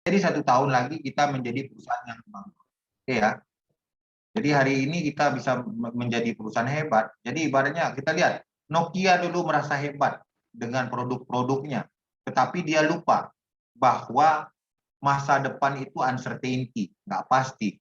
jadi 1 tahun lagi kita menjadi perusahaan yang bangkrut. Oke ya. Jadi hari ini kita bisa menjadi perusahaan hebat. Jadi ibaratnya kita lihat, Nokia dulu merasa hebat dengan produk-produknya, tetapi dia lupa bahwa masa depan itu uncertainty, nggak pasti.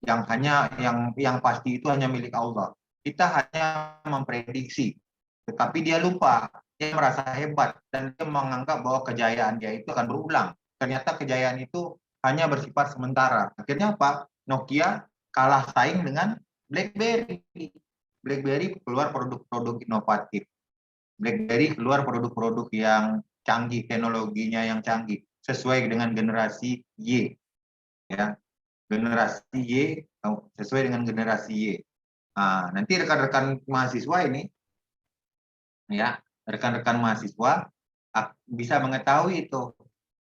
Yang pasti itu hanya milik Allah. Kita hanya memprediksi, tetapi dia lupa. Dia merasa hebat dan dia menganggap bahwa kejayaan dia itu akan berulang. Ternyata kejayaan itu hanya bersifat sementara. Akhirnya apa? Nokia kalah saing dengan BlackBerry. BlackBerry keluar produk-produk inovatif. BlackBerry keluar produk-produk yang canggih, teknologinya yang canggih, sesuai dengan generasi Y. Ya, generasi Y sesuai dengan generasi Y. Nah, nanti rekan-rekan mahasiswa ini, ya, rekan-rekan mahasiswa bisa mengetahui itu.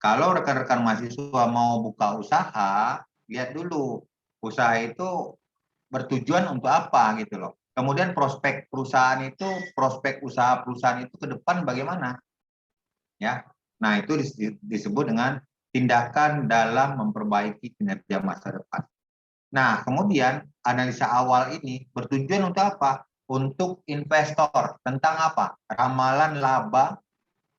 Kalau rekan-rekan mahasiswa mau buka usaha, lihat dulu usaha itu bertujuan untuk apa gitu loh. Kemudian prospek perusahaan itu, prospek usaha perusahaan itu ke depan bagaimana? Ya. Nah, itu disebut dengan tindakan dalam memperbaiki kinerja masa depan. Nah, kemudian analisa awal ini bertujuan untuk apa? Untuk investor. Tentang apa? Ramalan laba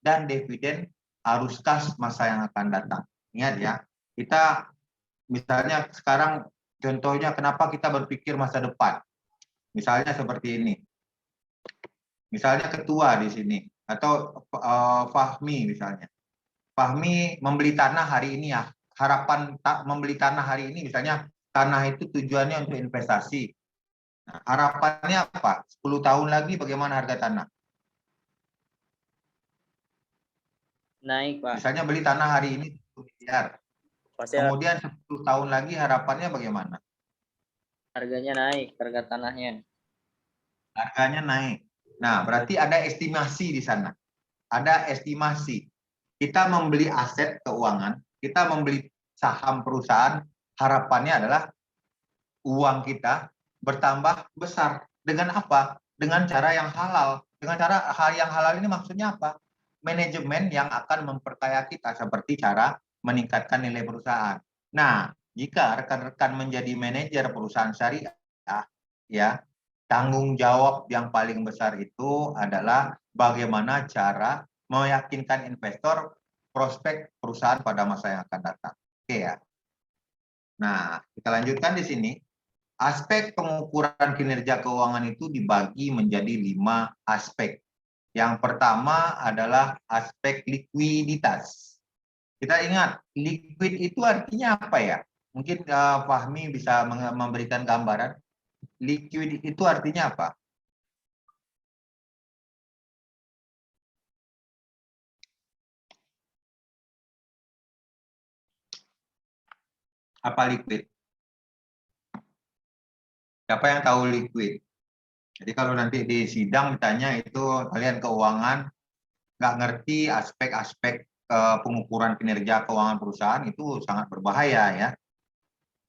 dan dividen arus kas masa yang akan datang. Ingat ya, kita misalnya sekarang contohnya kenapa kita berpikir masa depan. Misalnya seperti ini. Misalnya ketua di sini atau Fahmi misalnya. Fahmi membeli tanah hari ini ya. Harapan membeli tanah hari ini misalnya tanah itu tujuannya untuk investasi. Nah, harapannya apa? 10 tahun lagi bagaimana harga tanah? Naik, Pak. Misalnya beli tanah hari ini 10 miliar. Pasti Kemudian 10 tahun lagi harapannya bagaimana? harganya naik, harga tanahnya. Harganya naik. Nah, berarti ada estimasi di sana. Ada estimasi. Kita membeli aset keuangan, kita membeli saham perusahaan, harapannya adalah uang kita bertambah besar. Dengan apa? Dengan cara yang halal. Dengan cara yang halal ini maksudnya apa? Manajemen yang akan memperkaya kita seperti cara meningkatkan nilai perusahaan. Nah, jika rekan-rekan menjadi manajer perusahaan syariah, ya, tanggung jawab yang paling besar itu adalah bagaimana cara meyakinkan investor prospek perusahaan pada masa yang akan datang. Oke ya. Nah, kita lanjutkan di sini. Aspek pengukuran kinerja keuangan itu dibagi menjadi 5 aspek. Yang pertama adalah aspek likuiditas. Kita ingat, liquid itu artinya apa ya? Mungkin Fahmi bisa memberikan gambaran. Liquid itu artinya apa? Apa liquid? Siapa yang tahu liquid? Jadi kalau nanti di sidang ditanya itu kalian keuangan nggak ngerti aspek-aspek pengukuran kinerja keuangan perusahaan itu sangat berbahaya ya.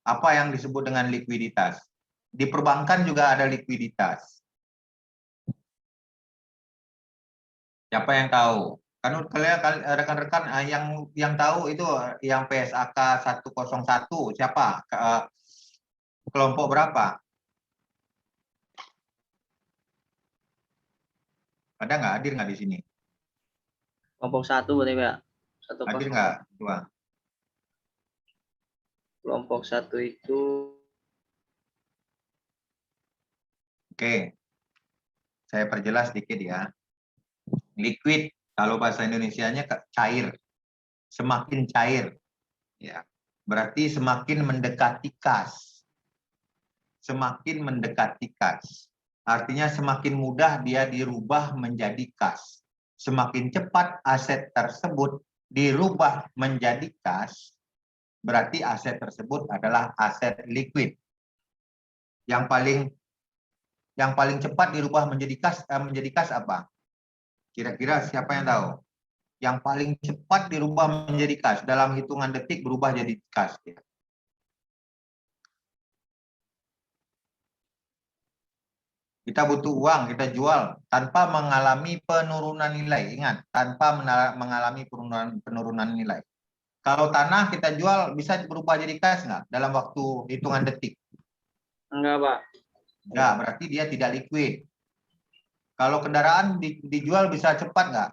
Apa yang disebut dengan likuiditas? Di perbankan juga ada likuiditas. Siapa yang tahu? Kan kalian rekan-rekan yang tahu itu yang PSAK 101 siapa? Kelompok berapa? Ada nggak? Hadir nggak di sini? Kelompok 1 berarti, Pak. Hadir nggak? Dua. Kelompok 1 itu. Oke. Saya perjelas sedikit ya. Liquid, kalau bahasa Indonesianya cair. Semakin cair. Ya. Berarti semakin mendekati kas. Semakin mendekati kas. Artinya semakin mudah dia dirubah menjadi kas. Semakin cepat aset tersebut dirubah menjadi kas, berarti aset tersebut adalah aset liquid. Yang paling cepat dirubah menjadi kas apa? Kira-kira siapa yang tahu? Yang paling cepat dirubah menjadi kas dalam hitungan detik berubah jadi kas. Kita butuh uang, kita jual tanpa mengalami penurunan nilai. Ingat, tanpa mengalami penurunan nilai. Kalau tanah kita jual bisa berubah jadi kas nggak dalam waktu hitungan detik? Enggak, Pak. Enggak, berarti dia tidak liquid. Kalau kendaraan dijual bisa cepat nggak?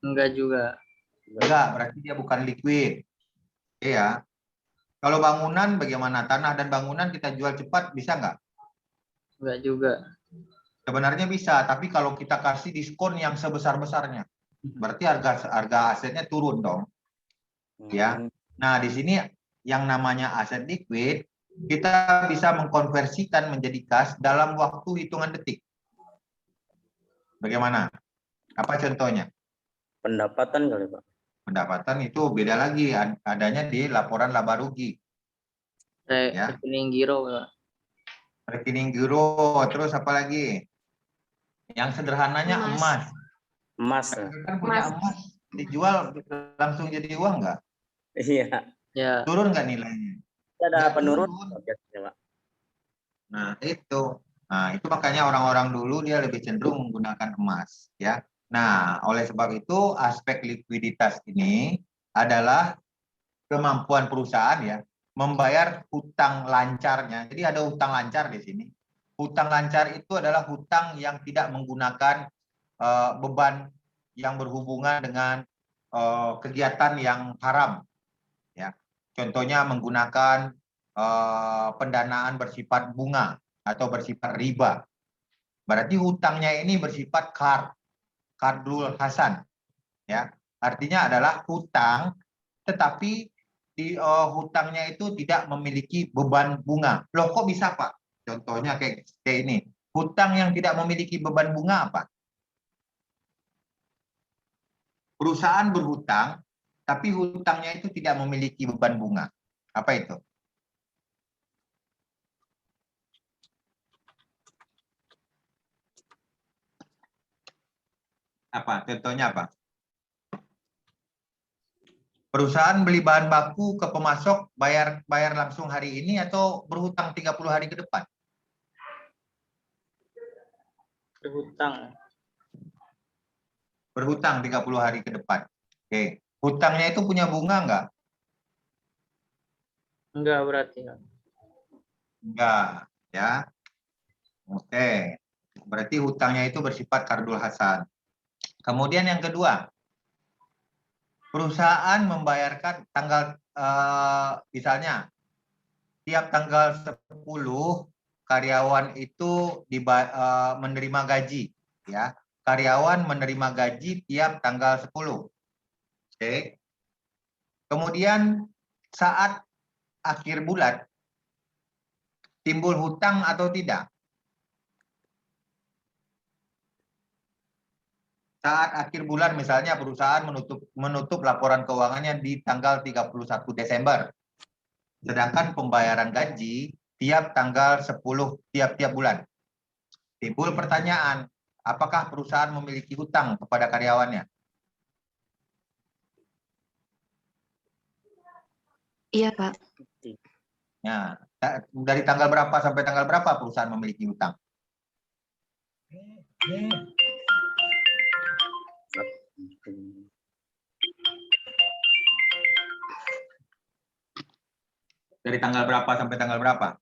Enggak juga. Enggak, berarti dia bukan liquid. Iya. Kalau bangunan bagaimana? Tanah dan bangunan kita jual cepat bisa nggak? Enggak juga. Sebenarnya bisa, tapi kalau kita kasih diskon yang sebesar-besarnya, berarti harga asetnya turun dong. Ya. Nah, di sini yang namanya aset liquid kita bisa mengkonversikan menjadi kas dalam waktu hitungan detik. Bagaimana? Apa contohnya? Pendapatan kali Pak. Pendapatan itu beda lagi, adanya di laporan laba rugi. Ya. Rekening giro, Pak. Rekening giro, terus apa lagi? Yang sederhananya emas. Emas. Kan punya emas dijual langsung jadi uang nggak? Iya. Ya. Turun nggak nilainya? Ada Nggak penurunan turun. biasanya, Pak. Nah, itu. Nah, itu makanya orang-orang dulu dia lebih cenderung menggunakan emas, ya. Nah, oleh sebab itu aspek likuiditas ini adalah kemampuan perusahaan ya membayar hutang lancarnya. Jadi ada hutang lancar di sini. Hutang lancar itu adalah hutang yang tidak menggunakan beban yang berhubungan dengan kegiatan yang haram, ya. Contohnya menggunakan pendanaan bersifat bunga atau bersifat riba. Berarti hutangnya ini bersifat kardul hasan, ya. Artinya adalah hutang, tetapi di hutangnya itu tidak memiliki beban bunga. Loh kok bisa Pak? Contohnya kayak ini. Hutang yang tidak memiliki beban bunga apa? Perusahaan berhutang, tapi hutangnya itu tidak memiliki beban bunga. Apa itu? Apa? Contohnya apa? Perusahaan beli bahan baku ke pemasok, bayar langsung hari ini atau berhutang 30 hari ke depan? Berhutang. Berhutang 30 hari ke depan. Oke. Hutangnya itu punya bunga enggak? Enggak berarti. Enggak, ya. Oke. Berarti hutangnya itu bersifat kardul hasan. Kemudian yang kedua, perusahaan membayarkan tanggal misalnya tiap tanggal 10 karyawan itu menerima gaji, ya. Karyawan menerima gaji tiap tanggal 10. Oke. Kemudian saat akhir bulan timbul hutang atau tidak? Saat akhir bulan misalnya perusahaan menutup laporan keuangannya di tanggal 31 Desember. Sedangkan pembayaran gaji tiap tanggal 10 tiap-tiap bulan. Timbul pertanyaan, apakah perusahaan memiliki hutang kepada karyawannya? Iya, Pak. Ya, dari tanggal berapa sampai tanggal berapa perusahaan memiliki hutang? Dari tanggal berapa sampai tanggal berapa?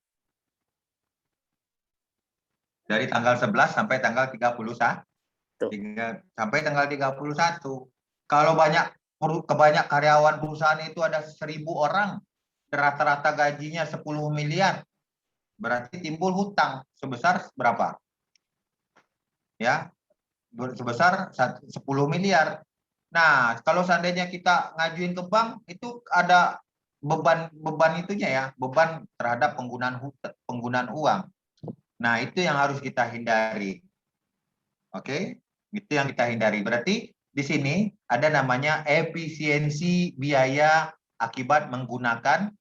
Dari tanggal 11 sampai tanggal 31. Sampai tanggal 31. Kalau banyak karyawan perusahaan itu ada 1.000 orang, rata-rata gajinya 10 miliar, berarti timbul hutang sebesar berapa? Ya, sebesar 10 miliar. Nah, kalau seandainya kita ngajuin ke bank, itu ada beban itunya ya, beban terhadap penggunaan uang. Nah, itu yang harus kita hindari. Oke, itu yang kita hindari. Berarti di sini ada namanya efisiensi biaya akibat menggunakan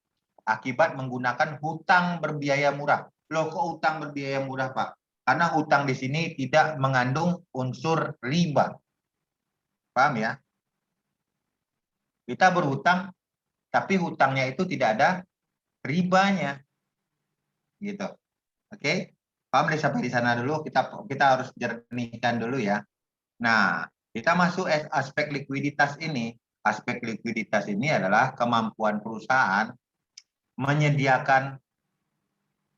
hutang berbiaya murah. Loh, kok hutang berbiaya murah, Pak? Karena hutang di sini tidak mengandung unsur riba. Paham ya? Kita berhutang, tapi hutangnya itu tidak ada ribanya. Gitu. Oke? Paham deh sampai di sana dulu, kita harus jernihkan dulu ya. Nah, kita masuk aspek likuiditas ini. aspek likuiditas ini adalah kemampuan perusahaan menyediakan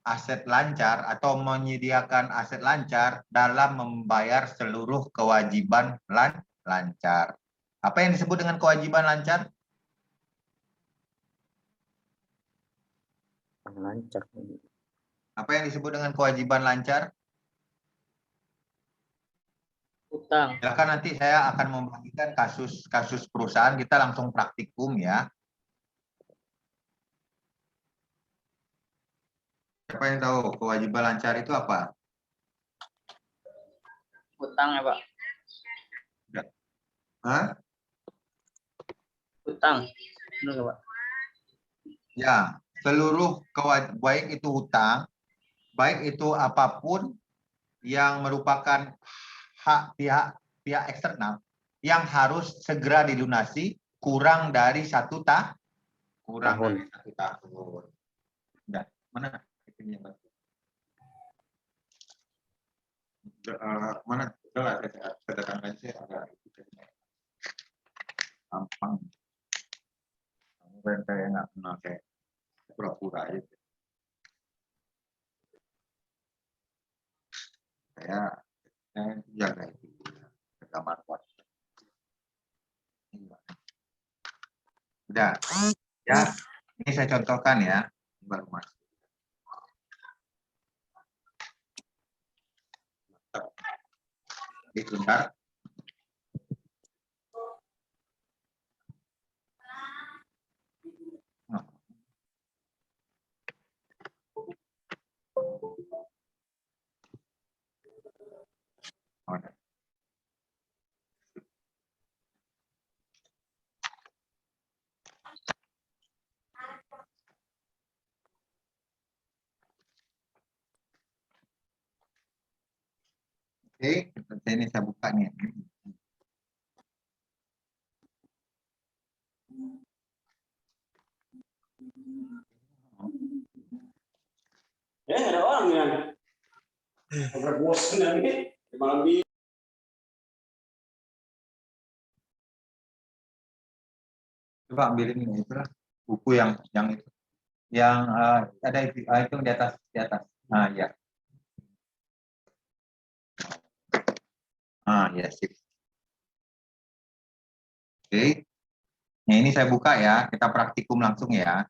aset lancar atau menyediakan aset lancar dalam membayar seluruh kewajiban lancar. Apa yang disebut dengan kewajiban lancar? Lancar. Apa yang disebut dengan kewajiban lancar? Hutang. Silakan, nanti saya akan membagikan kasus perusahaan, kita langsung praktikum ya. Siapa yang tahu kewajiban lancar itu apa? Hutang ya Pak. Hah? Hutang. Benar nggak, Pak? Ya, seluruh baik itu hutang, baik itu apapun yang merupakan hak pihak eksternal yang harus segera dilunasi kurang dari 1 tahun. Kurang dari 1 tahun. Udah, mana? Mana? Coba saya datangkan saya agak gampang. Mungkin saya nggak kenal, kayak pura-pura aja. Saya jaga itu gambar WhatsApp. Udah, ya. Ini saya contohkan ya, baru masuk. Sebentar. Oke, ini saya buka nih. Ada orang yang bosan ini malam ini. Coba ambilin ini itu buku yang itu, yang ada itu di atas. Nah ya. Ya sip. Oke. Nah, ini saya buka ya, kita praktikum langsung ya.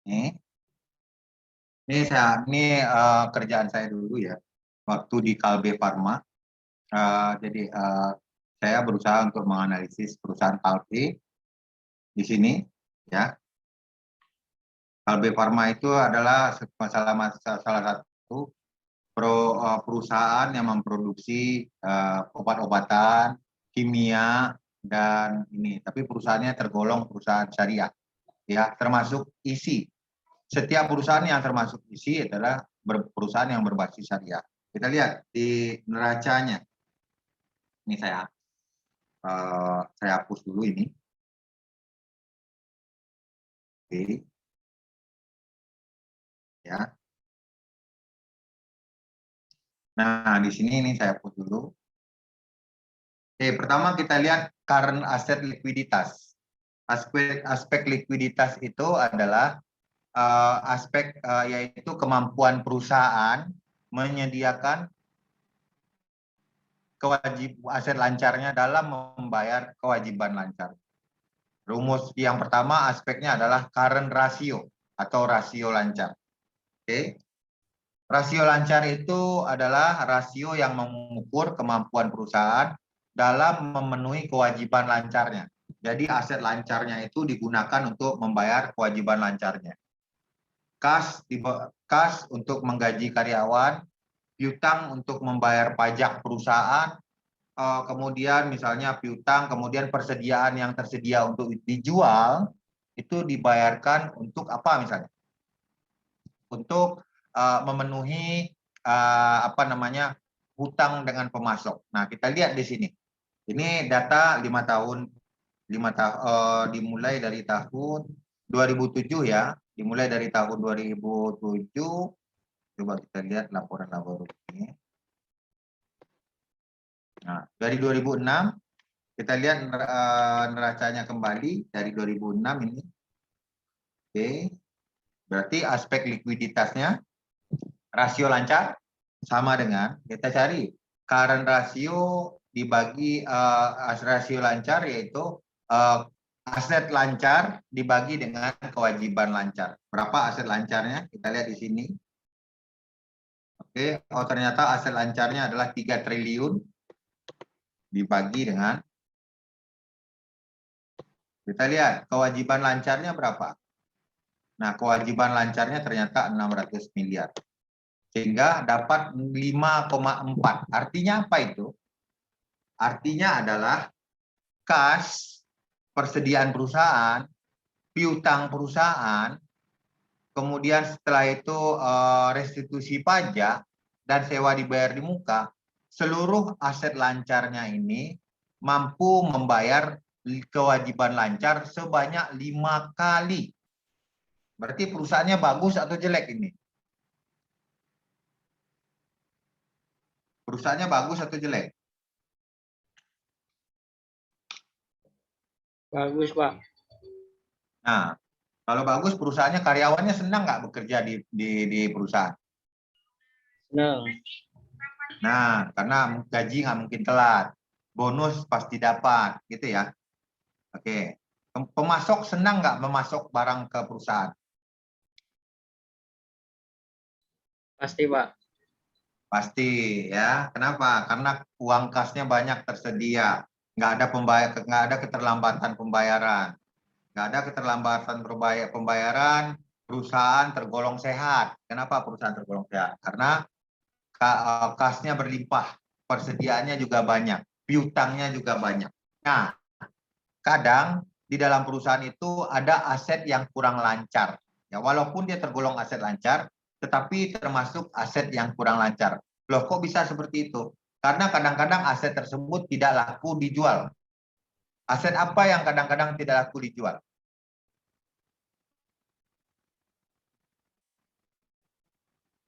Oke. Ini kerjaan saya dulu ya, waktu di Kalbe Farma. Jadi saya berusaha untuk menganalisis perusahaan Kalbe di sini ya. Kalbe Farma itu adalah salah satu perusahaan yang memproduksi obat-obatan, kimia, dan ini. Tapi perusahaannya tergolong perusahaan syariah, ya, termasuk isi. Setiap perusahaan yang termasuk isi adalah perusahaan yang berbasis syariah. Kita lihat di neracanya. Ini saya hapus dulu ini. Oke. Ya. Nah, di sini ini saya hapus dulu. Oke, pertama kita lihat current asset likuiditas. Aspek likuiditas itu adalah yaitu kemampuan perusahaan menyediakan aset lancarnya dalam membayar kewajiban lancar. Rumus yang pertama aspeknya adalah current ratio atau rasio lancar. Oke. Rasio lancar itu adalah rasio yang mengukur kemampuan perusahaan dalam memenuhi kewajiban lancarnya. Jadi aset lancarnya itu digunakan untuk membayar kewajiban lancarnya. Kas untuk menggaji karyawan, piutang untuk membayar pajak perusahaan, kemudian misalnya piutang, kemudian persediaan yang tersedia untuk dijual, itu dibayarkan untuk apa misalnya? Untuk memenuhi apa namanya, hutang dengan pemasok. Nah, kita lihat di sini. Ini data 5 tahun, dimulai dari tahun 2007 ya, dimulai dari tahun 2007. Coba kita lihat laporan-laporan ini. Nah, dari 2006 kita lihat neracanya kembali dari 2006 ini. Oke. Berarti aspek likuiditasnya, rasio lancar sama dengan kita cari current ratio dibagi rasio lancar, yaitu aset lancar dibagi dengan kewajiban lancar. Berapa aset lancarnya? Kita lihat di sini. Oke, oh ternyata aset lancarnya adalah 3 triliun dibagi dengan, kita lihat kewajiban lancarnya berapa. Nah, kewajiban lancarnya ternyata 600 miliar. Sehingga dapat 5,4. Artinya apa itu? Artinya adalah kas, persediaan perusahaan, piutang perusahaan, kemudian setelah itu restitusi pajak, dan sewa dibayar di muka, seluruh aset lancarnya ini mampu membayar kewajiban lancar sebanyak 5 kali. Berarti perusahaannya bagus atau jelek ini? Perusahaannya bagus atau jelek? Bagus, Pak. Nah, kalau bagus, perusahaannya, karyawannya senang nggak bekerja di perusahaan? Senang. Nah, karena gaji nggak mungkin telat, bonus pasti dapat, gitu ya. Oke, pemasok senang nggak memasok barang ke perusahaan? Pasti, Pak. Pasti ya. Kenapa? Karena uang kasnya banyak tersedia, nggak ada keterlambatan pembayaran. Nggak ada keterlambatan pembayaran, perusahaan tergolong sehat. Kenapa perusahaan tergolong sehat? Karena kasnya berlimpah, persediaannya juga banyak, piutangnya juga banyak. Nah, kadang di dalam perusahaan itu ada aset yang kurang lancar. Ya, walaupun dia tergolong aset lancar, tetapi termasuk aset yang kurang lancar. Loh, kok bisa seperti itu? Karena kadang-kadang aset tersebut tidak laku dijual. Aset apa yang kadang-kadang tidak laku dijual?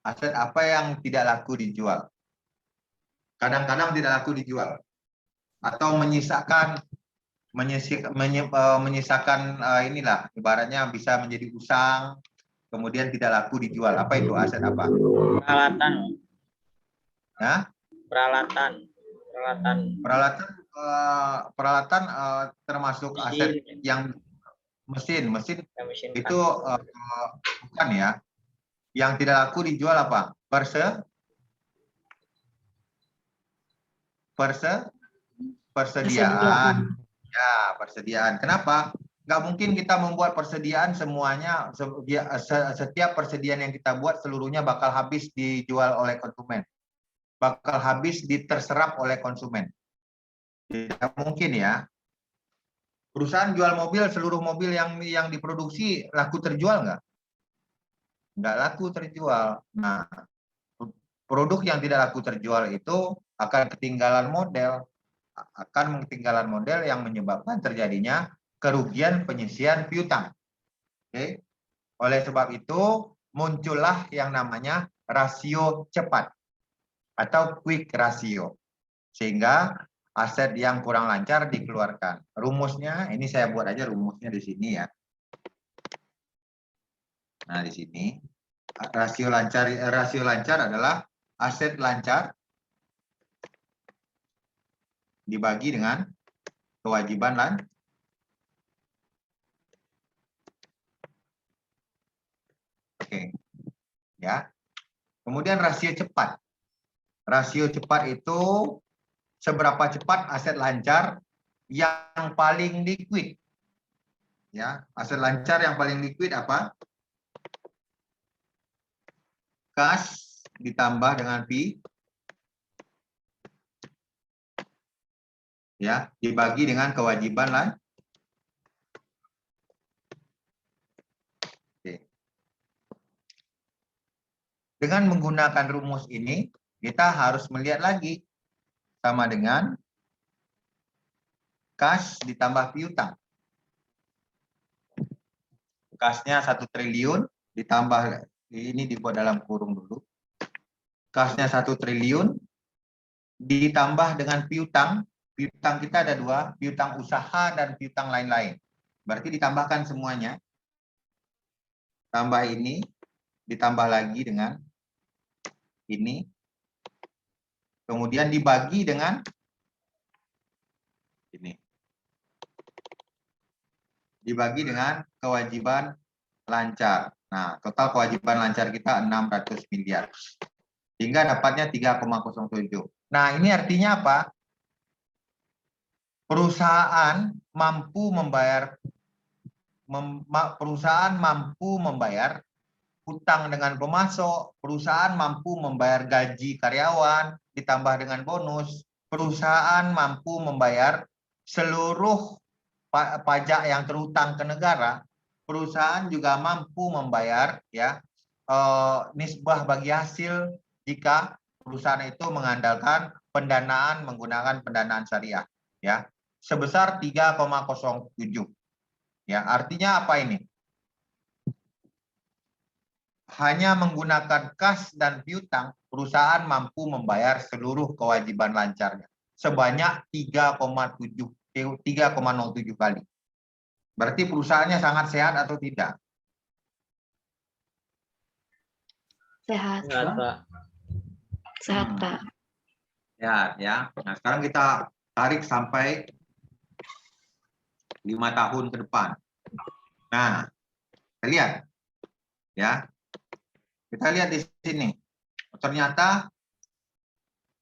Aset apa yang tidak laku dijual? Kadang-kadang tidak laku dijual. Atau menyisakan inilah, ibaratnya bisa menjadi usang, kemudian tidak laku dijual. Apa itu aset apa? Peralatan. Ya? Peralatan. Peralatan termasuk Mesin. aset yang mesin Ya, mesin itu bukan ya. Yang tidak laku dijual apa? Persediaan. Ya, persediaan. Kenapa? Nggak mungkin kita membuat persediaan semuanya, setiap persediaan yang kita buat seluruhnya bakal habis dijual oleh konsumen. Bakal habis terserap oleh konsumen. Tidak mungkin ya. Perusahaan jual mobil, seluruh mobil yang diproduksi laku terjual nggak? Nggak laku terjual. Nah, produk yang tidak laku terjual itu akan ketinggalan model. Yang menyebabkan terjadinya kerugian penyisian piutang. Oke. Oleh sebab itu, muncullah yang namanya rasio cepat atau quick ratio. Sehingga aset yang kurang lancar dikeluarkan. Rumusnya, ini saya buat aja rumusnya di sini ya. Nah, di sini rasio lancar adalah aset lancar dibagi dengan kewajiban lancar. Oke. Ya. Kemudian rasio cepat. Rasio cepat itu seberapa cepat aset lancar yang paling liquid. Ya, aset lancar yang paling liquid apa? Kas ditambah dengan P, ya, dibagi dengan kewajiban lancar. Oke. Dengan menggunakan rumus ini, kita harus melihat lagi sama dengan kas ditambah piutang. Kasnya 1 triliun ditambah, ini dibuat dalam kurung dulu. Kasnya 1 triliun ditambah dengan piutang. Piutang kita ada 2, piutang usaha dan piutang lain-lain. Berarti ditambahkan semuanya. Tambah ini, ditambah lagi dengan ini. Kemudian dibagi dengan ini. Dibagi dengan kewajiban lancar. Nah, total kewajiban lancar kita 600 miliar. Hingga dapatnya 3,07. Nah, ini artinya apa? Perusahaan mampu membayar hutang dengan pemasok, perusahaan mampu membayar gaji karyawan ditambah dengan bonus, perusahaan mampu membayar seluruh pajak yang terhutang ke negara, perusahaan juga mampu membayar ya nisbah bagi hasil jika perusahaan itu mengandalkan pendanaan menggunakan pendanaan syariah ya sebesar 3,07. Ya, artinya apa ini? Hanya menggunakan kas dan piutang, perusahaan mampu membayar seluruh kewajiban lancarnya sebanyak 3,07 kali. Berarti perusahaannya sangat sehat atau tidak? Sehat. Sehat, Pak. Sehat, Pak. Ya. Nah, sekarang kita tarik sampai 5 tahun ke depan. Nah, kita lihat ya. Kita lihat di sini. Ternyata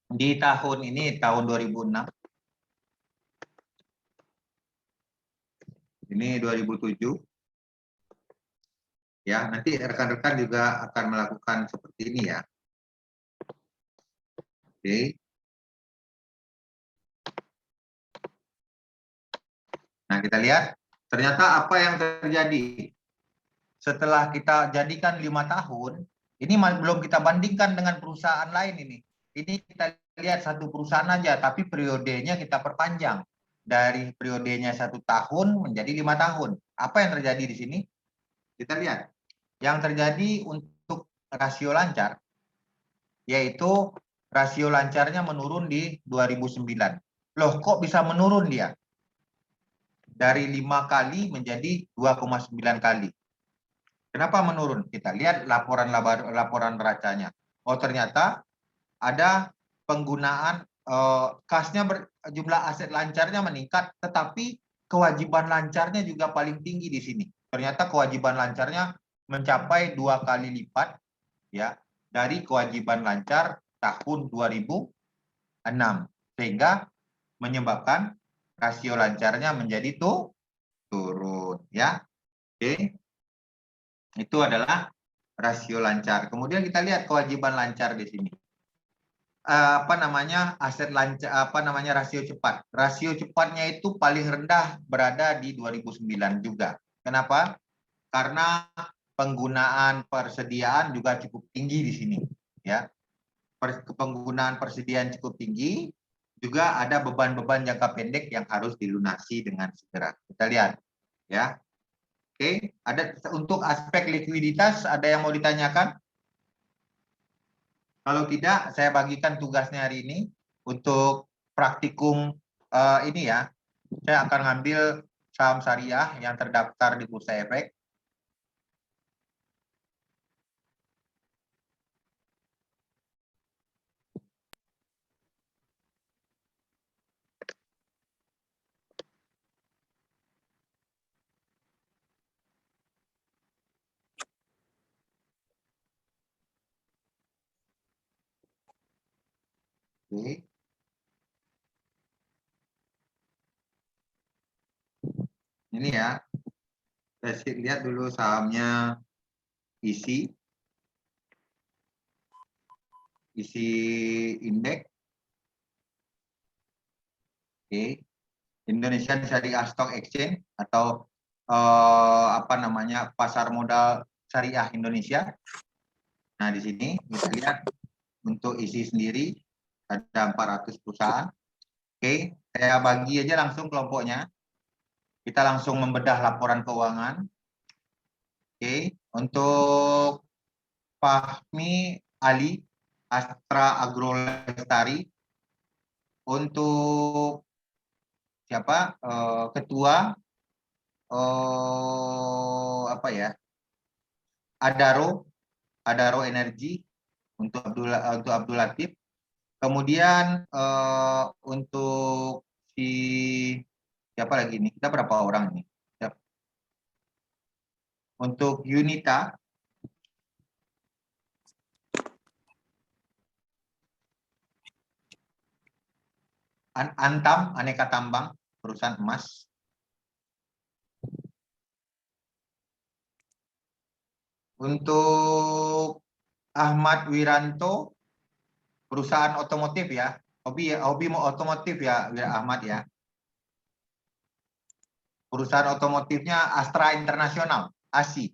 di tahun ini, tahun 2006, ini 2007, ya nanti rekan-rekan juga akan melakukan seperti ini ya. Oke. Nah, kita lihat ternyata apa yang terjadi setelah kita jadikan 5 tahun. Ini belum kita bandingkan dengan perusahaan lain ini. Ini kita lihat satu perusahaan aja, tapi periodenya kita perpanjang. Dari periodenya 1 tahun menjadi 5 tahun. Apa yang terjadi di sini? Kita lihat. Yang terjadi untuk rasio lancar, yaitu rasio lancarnya menurun di 2009. Loh, kok bisa menurun dia? Dari 5 kali menjadi 2,9 kali. Kenapa menurun? Kita lihat laporan neracanya. Oh, ternyata ada penggunaan kasnya jumlah aset lancarnya meningkat, tetapi kewajiban lancarnya juga paling tinggi di sini. Ternyata kewajiban lancarnya mencapai 2 kali lipat ya dari kewajiban lancar tahun 2006 sehingga menyebabkan rasio lancarnya menjadi turun ya. Oke. Itu adalah rasio lancar. Kemudian kita lihat kewajiban lancar di sini. Aset lancar, rasio cepat. Rasio cepatnya itu paling rendah berada di 2009 juga. Kenapa? Karena penggunaan persediaan juga cukup tinggi di sini, ya. Penggunaan persediaan cukup tinggi, juga ada beban-beban jangka pendek yang harus dilunasi dengan segera. Kita lihat, ya. Oke, ada untuk aspek likuiditas ada yang mau ditanyakan? Kalau tidak, saya bagikan tugasnya hari ini untuk praktikum ini ya. Saya akan ngambil saham syariah yang terdaftar di Bursa Efek. Oke. Ini ya, saya lihat dulu sahamnya isi indeks. Oke. Indonesia Syariah Stock Exchange atau pasar modal syariah Indonesia. Nah, di sini kita lihat untuk isi sendiri ada 400 perusahaan. Oke, saya bagi aja langsung kelompoknya. Kita langsung membedah laporan keuangan. Oke, untuk Fahmi Ali, Astra Agro Lestari. Untuk siapa? Ketua apa ya? Adaro Energi untuk Abdul Latif. Kemudian untuk si siapa lagi nih? Kita berapa orang nih? Untuk Yunita, Antam, Aneka Tambang, perusahaan emas. Untuk Ahmad Wiranto, perusahaan otomotif ya. Hobi mau otomotif ya, Ahmad ya. Perusahaan otomotifnya Astra Internasional, ASI.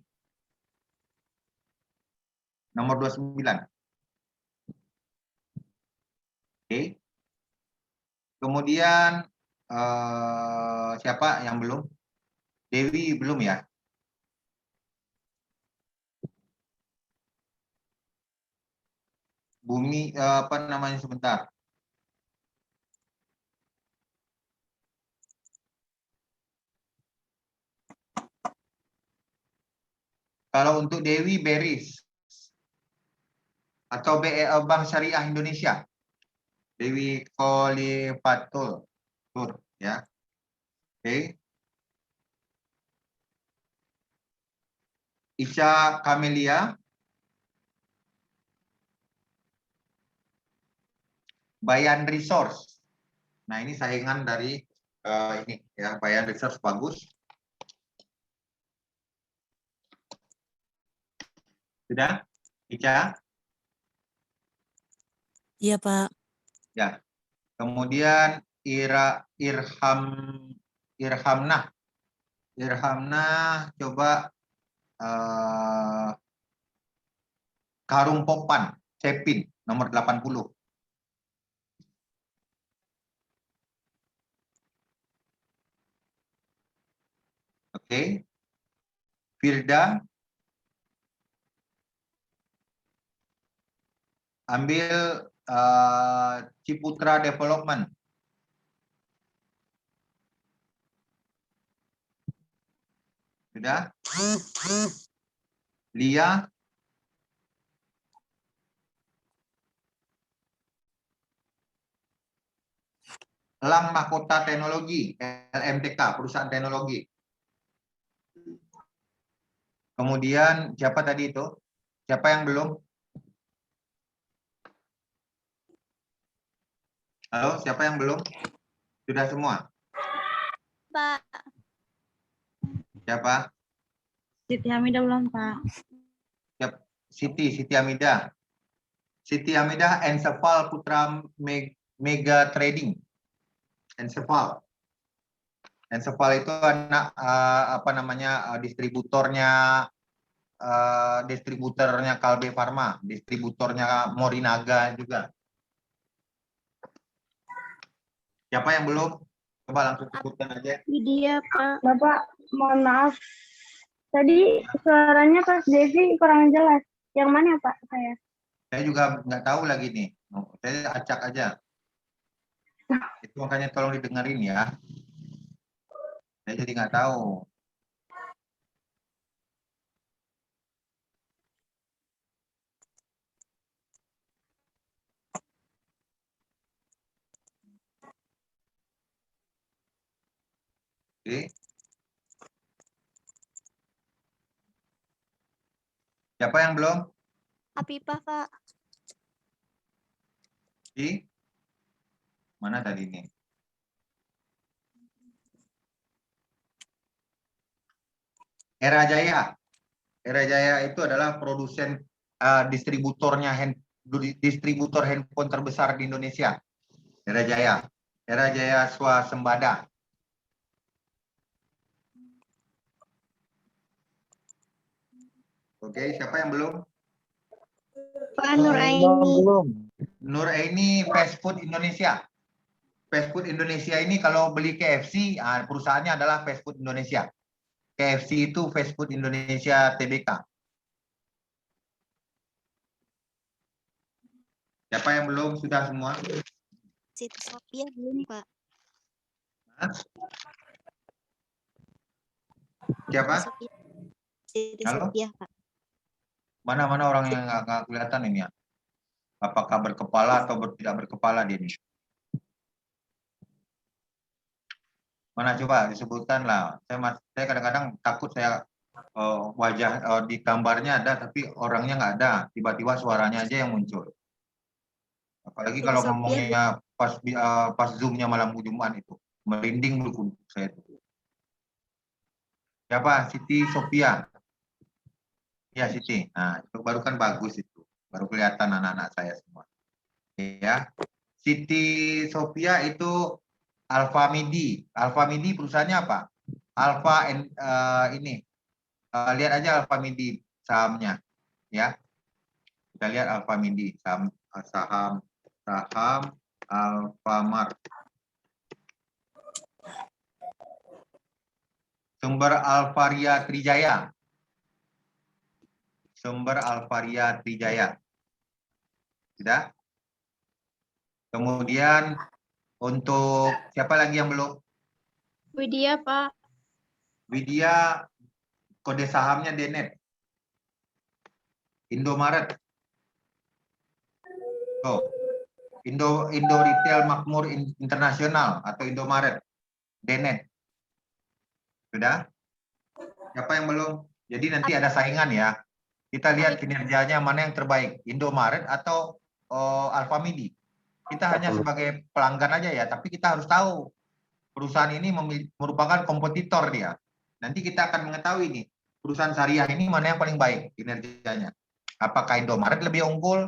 Nomor 29. Oke. Kemudian siapa yang belum? Dewi belum ya? Bumi apa namanya sebentar. Kalau untuk Dewi Beris atau Bank Syariah Indonesia. Dewi Kolifatul Tur ya. Oke. Isha Kamelia, Bayan Resource. Nah, ini saingan dari ini ya, Bayan Resource bagus. Sudah? Isha? Iya, Pak. Ya. Kemudian Irhamnah. Irhamnah coba Karung Popan, Cepin, nomor 80. Oke. Firda, ambil Ciputra Development. Sudah? Lia, Elang Mahkota Teknologi, LMTK, perusahaan teknologi. Kemudian siapa tadi itu? Siapa yang belum? Halo, siapa yang belum? Sudah semua? Pak. Siapa? Siti Hamidah belum, Pak. Siti Hamidah. Siti Hamidah, Ensefal Putra Mega Trading. Ensefal. Ensefal itu anak apa namanya distributornya Kalbe Farma, distributornya Morinaga juga. Siapa yang belum? Coba langsung sebutkan aja. Widya, Pak. Bapak, mohon maaf. Tadi suaranya Pas Devi kurang jelas. Yang mana, Pak, saya? Saya juga nggak tahu lagi nih. Saya acak aja. Itu makanya tolong didengerin ya. Saya jadi nggak tahu. Oke. Siapa yang belum? Apipah, Pak. Di mana tadi ini? Era Jaya. Era Jaya itu adalah produsen distributor handphone terbesar di Indonesia. Era Jaya. Era Jaya Swasembada. Oke, siapa yang belum? Pak Nur Aini. Nur Aini Fast Food Indonesia. Fast Food Indonesia ini kalau beli KFC, perusahaannya adalah Fast Food Indonesia. KFC itu Fast Food Indonesia Tbk. Siapa yang belum? Sudah semua? Siti Sophia belum, Pak. Hah? Siapa? Siti Halo? Sophia, Pak. Mana orang yang nggak kelihatan ini ya? Apakah berkepala atau tidak berkepala dia ini? Mana coba disebutkan lah. Saya kadang-kadang takut saya wajah di gambarnya ada tapi orangnya nggak ada. Tiba-tiba suaranya aja yang muncul. Apalagi Siti kalau Sophia. ngomongnya pas zoomnya malam Jumat itu merinding dulu saya itu. Siapa? Siti Sophia. Ya Siti. Nah itu baru kan bagus itu. Baru kelihatan anak-anak saya semua. Ya. Siti Sophia itu Alfa Midi. Alfa Midi perusahaannya apa? Alfa ini. Lihat aja Alfa Midi sahamnya. Ya. Kita lihat Alfa Midi saham Alfamart. Sumber Alvaria Trijaya. Sumber Alvaria Trijaya. Sudah? Kemudian untuk siapa lagi yang belum? Widya, Pak. Widya kode sahamnya DNET. Indomaret. Oh. Indo Retail Makmur Internasional atau Indomaret. DNET. Sudah? Siapa yang belum? Jadi nanti ada saingan ya. Kita lihat kinerjanya mana yang terbaik, Indomaret atau Alfamidi. Kita hanya sebagai pelanggan aja ya, tapi kita harus tahu perusahaan ini merupakan kompetitor dia. Nanti kita akan mengetahui nih, perusahaan syariah ini mana yang paling baik kinerjanya. Apakah Indomaret lebih unggul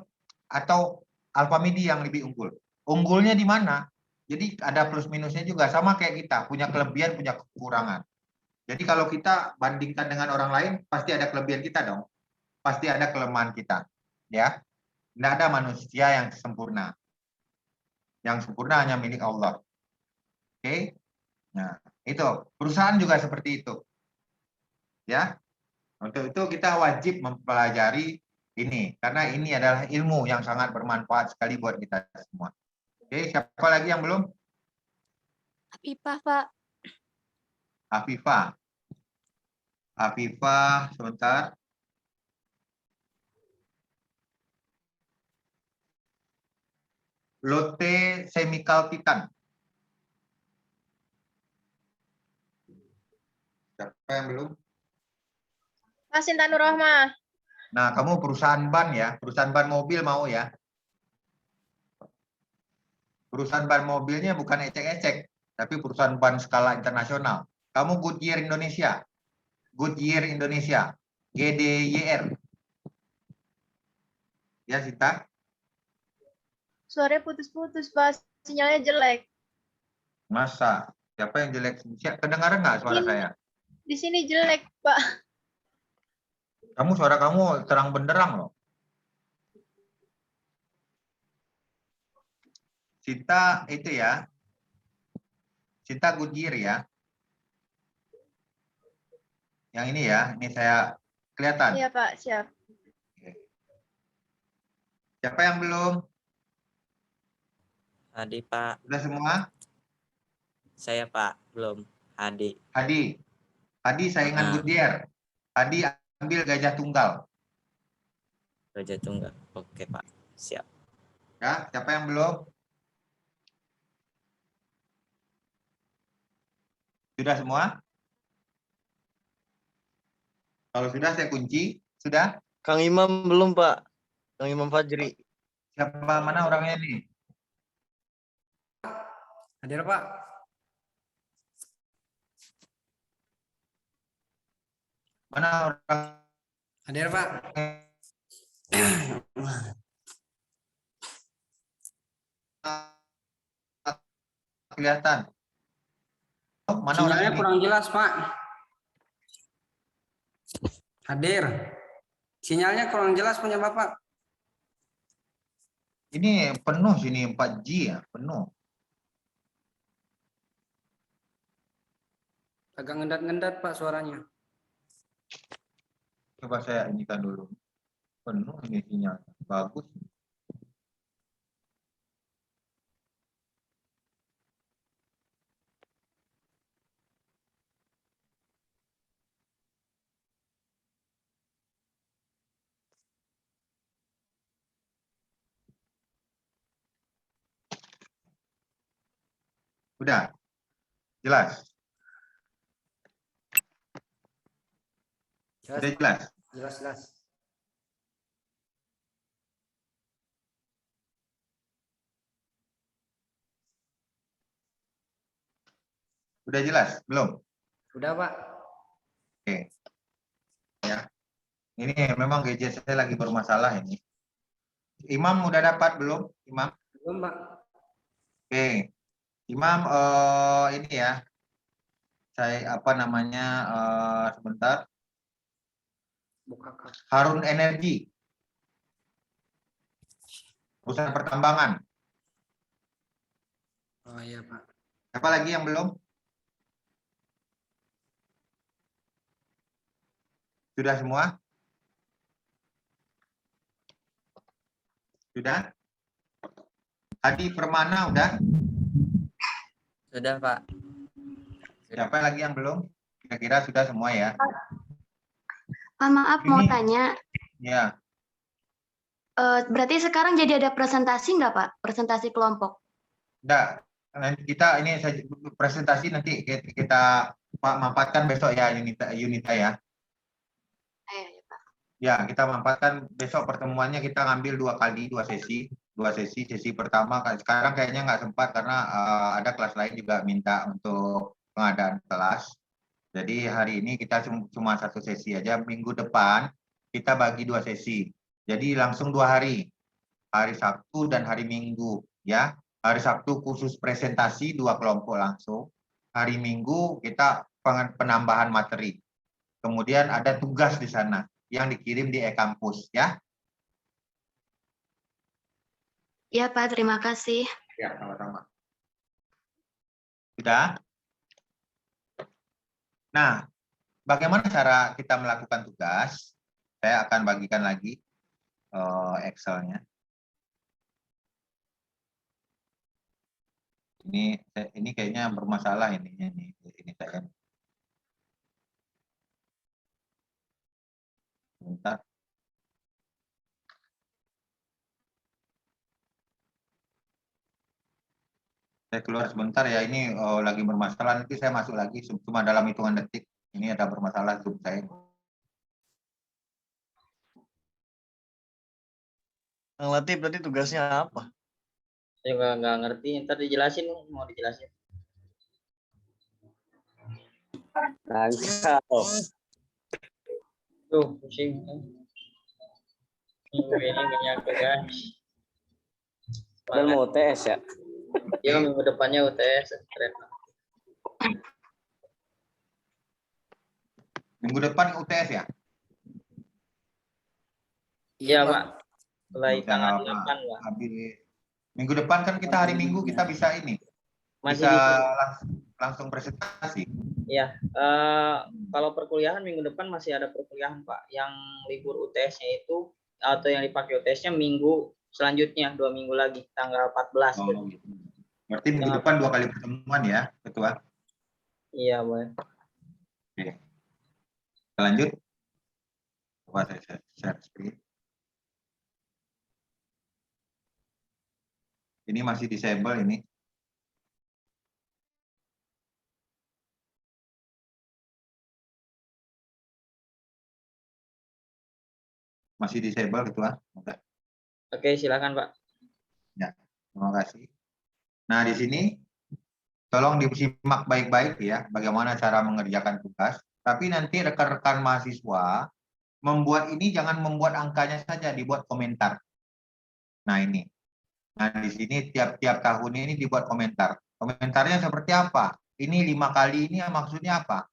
atau Alfamidi yang lebih unggul? Unggulnya di mana? Jadi ada plus minusnya juga, sama kayak kita, punya kelebihan, punya kekurangan. Jadi kalau kita bandingkan dengan orang lain, pasti ada kelebihan kita dong. Pasti ada kelemahan kita. Ya. Tidak ada manusia yang sempurna. Yang sempurna hanya milik Allah. Oke? Nah, itu. Perusahaan juga seperti itu. Ya. Untuk itu kita wajib mempelajari ini. Karena ini adalah ilmu yang sangat bermanfaat sekali buat kita semua. Oke, siapa lagi yang belum? Afifah, Pak. Afifah. Afifah, sebentar. Lotte Chemical Titan. Siapa yang belum? Mas Intan Nurrohmah. Nah, kamu perusahaan ban ya, perusahaan ban mobil mau ya. Perusahaan ban mobilnya bukan ecek-ecek, tapi perusahaan ban skala internasional. Kamu Goodyear Indonesia. Goodyear Indonesia. GDYR. Ya, Sita? Suaranya putus-putus, Pak. Sinyalnya jelek. Masa? Siapa yang jelek? Kedengaran nggak suara Ini. saya? Di sini jelek, Pak. Suara kamu terang benderang loh. Sita itu ya. Sita Goodyear ya. Yang ini ya, ini saya kelihatan. Iya, Pak. Siap. Siapa yang belum? Hadi, Pak. Sudah semua? Saya, Pak. Belum. Hadi. Hadi. Hadi saingan Goodyear. Hadi ambil Gajah Tunggal. Raja Tunggal. Oke, Pak. Siap. Ya, siapa yang belum? Sudah semua? Kalau sudah saya kunci. Sudah? Kang Imam belum, Pak. Kang Imam Fajri. Siapa mana orangnya nih? Hadir, Pak. Mana orang? Hadir, Pak. Kelihatan. Oh, mana Sinyalnya orangnya? kurang jelas, Pak. Hadir. Sinyalnya kurang jelas punya Bapak. Ini penuh sini 4G ya, penuh. Agak ngendat-ngendat Pak suaranya. Coba saya inikan dulu. Penuh ini sinyal. Bagus. Udah? Jelas? Jelas, Udah Pak. jelas? Jelas. Udah jelas? Belum? Udah Pak. Oke. Ya. Ini memang gadget saya lagi bermasalah ini. Imam udah dapat belum? Imam? Belum Pak. Oke. Imam ini ya. Saya apa namanya sebentar. Buka Kak. Harun Energi. Perusahaan pertambangan. Oh iya Pak. Apa lagi yang belum? Sudah semua? Sudah? Hadi Permana udah? Sudah, Pak. Siapa lagi yang belum? Kira-kira sudah semua ya? Pak, maaf mau Ini- tanya. Ya. Berarti sekarang jadi ada presentasi nggak, Pak? Presentasi kelompok. Enggak. Nanti kita ini presentasi nanti kita mampatkan besok ya Yunita ya. Ya, Pak. Ya, kita mampatkan besok pertemuannya kita ngambil dua sesi. Sesi pertama sekarang kayaknya nggak sempat karena ada kelas lain juga minta untuk pengadaan kelas. Jadi hari ini kita cuma satu sesi aja. Minggu depan kita bagi 2 sesi. Jadi langsung 2 hari. Hari Sabtu dan hari Minggu ya. Hari Sabtu khusus presentasi 2 kelompok langsung. Hari Minggu kita penambahan materi. Kemudian ada tugas di sana yang dikirim di e-kampus ya. Ya, Pak, terima kasih. Ya, sama-sama. Sudah? Nah, bagaimana cara kita melakukan tugas? Saya akan bagikan lagi Excel-nya. Ini kayaknya bermasalah ini saya. Bentar. Saya keluar sebentar ya, ini lagi bermasalah, nanti saya masuk lagi cuma dalam hitungan detik. Ini ada bermasalah Zoom saya. Kang Latif tadi tugasnya apa? Saya juga nggak ngerti. Ntar dijelasin, mau dijelasin. Rangkau. Tuh, pusing. Minggu ini banyak tugas. Dan mau UTS ya? Ya, minggu depannya UTS. Keren. Minggu depan UTS ya? Iya, Pak. Mulai Udah tanggal lama. 8, Pak. Habis minggu depan kan kita hari Minggu kita bisa ini. Masih Bisa di langsung presentasi. ya, kalau perkuliahan minggu depan masih ada perkuliahan, Pak. Yang libur UTS-nya itu atau yang dipakai UTS-nya minggu selanjutnya 2 minggu lagi tanggal 14. Oh, gitu. Berarti minggu depan 2 kali pertemuan ya, Ketua. Iya, boleh. Oke. Kita lanjut. Coba saya share screen. Ini masih disable ini. Masih disable Ketua. Oke. Oke, silakan, Pak. Ya, terima kasih. Nah, di sini tolong disimak baik-baik ya bagaimana cara mengerjakan tugas. Tapi nanti rekan-rekan mahasiswa membuat ini jangan membuat angkanya saja, dibuat komentar. Nah, ini. Nah, di sini tiap-tiap tahun ini dibuat komentar. Komentarnya seperti apa? Ini 5 kali ini maksudnya apa?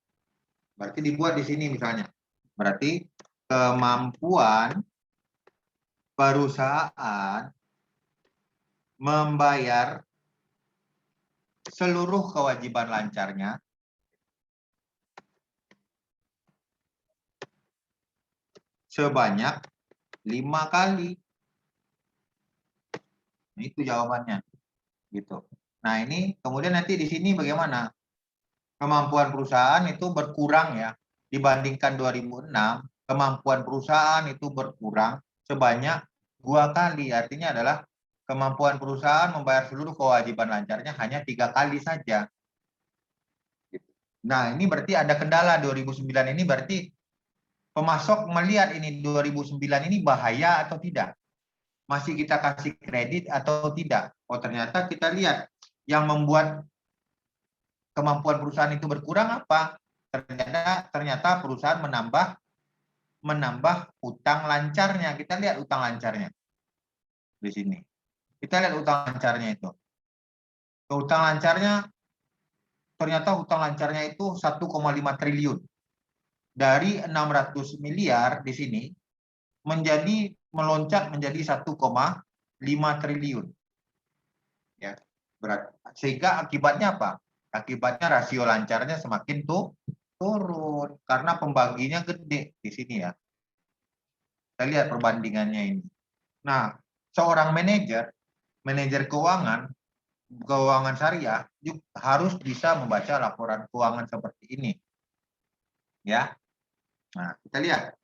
Berarti dibuat di sini misalnya. Berarti kemampuan perusahaan membayar seluruh kewajiban lancarnya sebanyak 5 kali. Nah, itu jawabannya. Gitu. Nah, ini kemudian nanti di sini bagaimana? Kemampuan perusahaan itu berkurang ya. Dibandingkan 2006, kemampuan perusahaan itu berkurang sebanyak 2 kali. Artinya adalah kemampuan perusahaan membayar seluruh kewajiban lancarnya hanya 3 kali saja. Nah, ini berarti ada kendala 2009 ini, berarti pemasok melihat ini 2009 ini bahaya atau tidak? Masih kita kasih kredit atau tidak? Oh, ternyata kita lihat yang membuat kemampuan perusahaan itu berkurang apa? Ternyata perusahaan menambah utang lancarnya. Kita lihat utang lancarnya di sini. Kita lihat utang lancarnya itu. Utang lancarnya ternyata utang lancarnya itu 1,5 triliun. Dari 600 miliar di sini meloncat menjadi 1,5 triliun. Ya, berat. Sehingga akibatnya apa? Akibatnya rasio lancarnya semakin turun karena pembaginya gede di sini ya. Kita lihat perbandingannya ini. Nah, seorang manajer keuangan syariah harus bisa membaca laporan keuangan seperti ini. Ya. Nah, kita lihat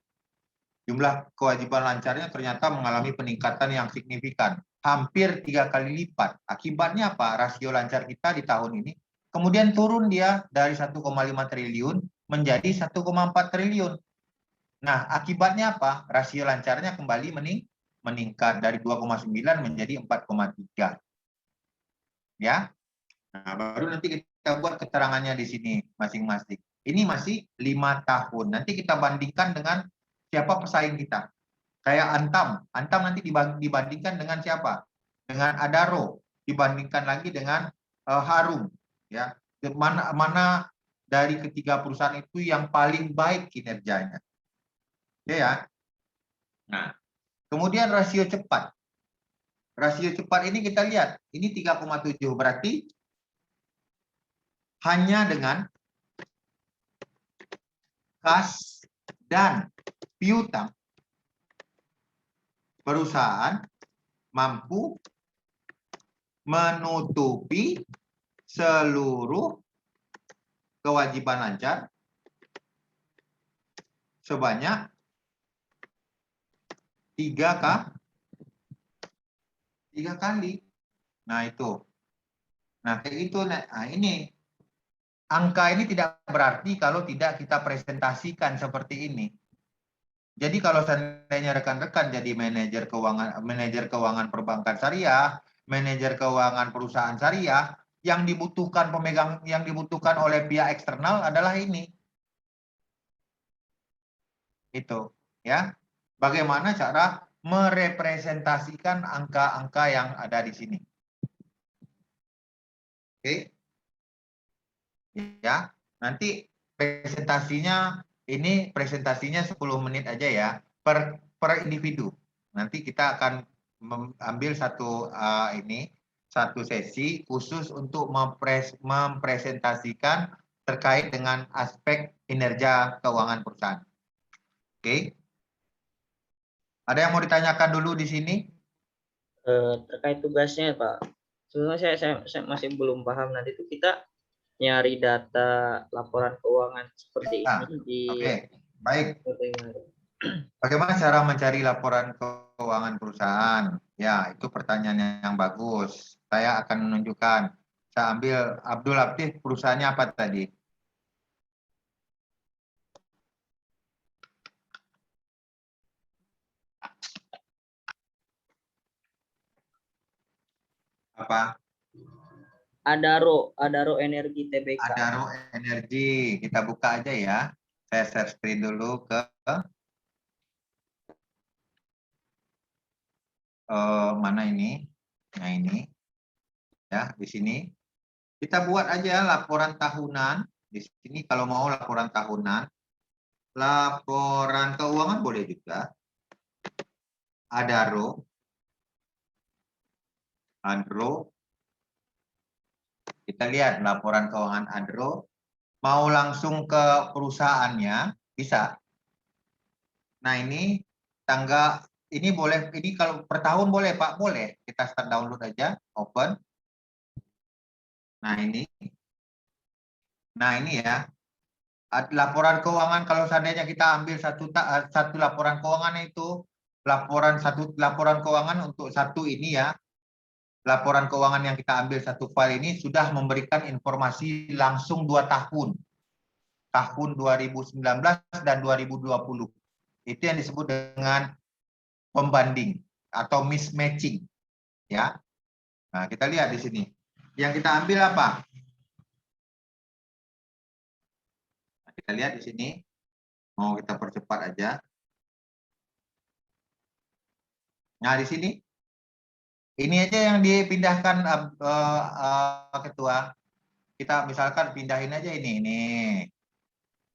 jumlah kewajiban lancarnya ternyata mengalami peningkatan yang signifikan, hampir 3 kali lipat. Akibatnya apa? Rasio lancar kita di tahun ini kemudian turun dia dari 1,5 triliun menjadi 1,4 triliun. Nah, akibatnya apa? Rasio lancarnya kembali meningkat dari 2,9 menjadi 4,3. Ya. Nah, baru nanti kita buat keterangannya di sini masing-masing. Ini masih 5 tahun. Nanti kita bandingkan dengan siapa pesaing kita. Kayak Antam. Antam nanti dibandingkan dengan siapa? Dengan Adaro. Dibandingkan lagi dengan Harum. Ya. Mana dari ketiga perusahaan itu yang paling baik kinerjanya. Ya. Nah, kemudian rasio cepat. Rasio cepat ini kita lihat. Ini 3,7. Berarti hanya dengan kas dan piutang perusahaan mampu menutupi seluruh kewajiban lancar sebanyak 3 kali. Nah, itu. Nah, kayak gitu. Nah, ini angka ini tidak berarti kalau tidak kita presentasikan seperti ini. Jadi kalau seandainya rekan-rekan jadi manajer keuangan perbankan syariah, manajer keuangan perusahaan syariah, yang dibutuhkan oleh pihak eksternal adalah ini. Itu, ya. Bagaimana cara merepresentasikan angka-angka yang ada di sini. Oke. Ya, nanti presentasinya 10 menit aja ya per individu. Nanti kita akan mengambil satu sesi khusus untuk mempresentasikan terkait dengan aspek kinerja keuangan perusahaan. Oke. Ada yang mau ditanyakan dulu di sini? Terkait tugasnya, Pak. Sebenarnya saya masih belum paham. Nanti itu kita nyari data laporan keuangan seperti ini di. Oke, baik. Bagaimana cara mencari laporan keuangan perusahaan? Ya, itu pertanyaan yang bagus. Saya akan menunjukkan. Saya ambil Abdul Latif, perusahaannya apa tadi? Apa? Adaro Energi Tbk. Adaro Energi, kita buka aja ya. Saya share screen dulu ke mana ini? Nah, ini. Ya, di sini. Kita buat aja laporan tahunan. Di sini kalau mau laporan tahunan. Laporan keuangan boleh juga. Adaro. Adro. Kita lihat laporan keuangan Adro. Mau langsung ke perusahaannya, bisa. Nah, ini tangga, ini boleh, ini kalau per tahun boleh Pak, boleh. Kita start download aja, open. Nah, ini. Nah, ini ya. Laporan keuangan kalau seandainya kita ambil satu laporan keuangan itu laporan keuangan untuk satu ini ya. Laporan keuangan yang kita ambil satu file ini sudah memberikan informasi langsung 2 tahun. Tahun 2019 dan 2020. Itu yang disebut dengan pembanding atau mismatching, ya. Nah, kita lihat di sini. Yang kita ambil apa? Nah, kita lihat di sini. Mau kita percepat aja. Nah, di sini. Ini aja yang dipindahkan ketua. Kita misalkan pindahin aja ini.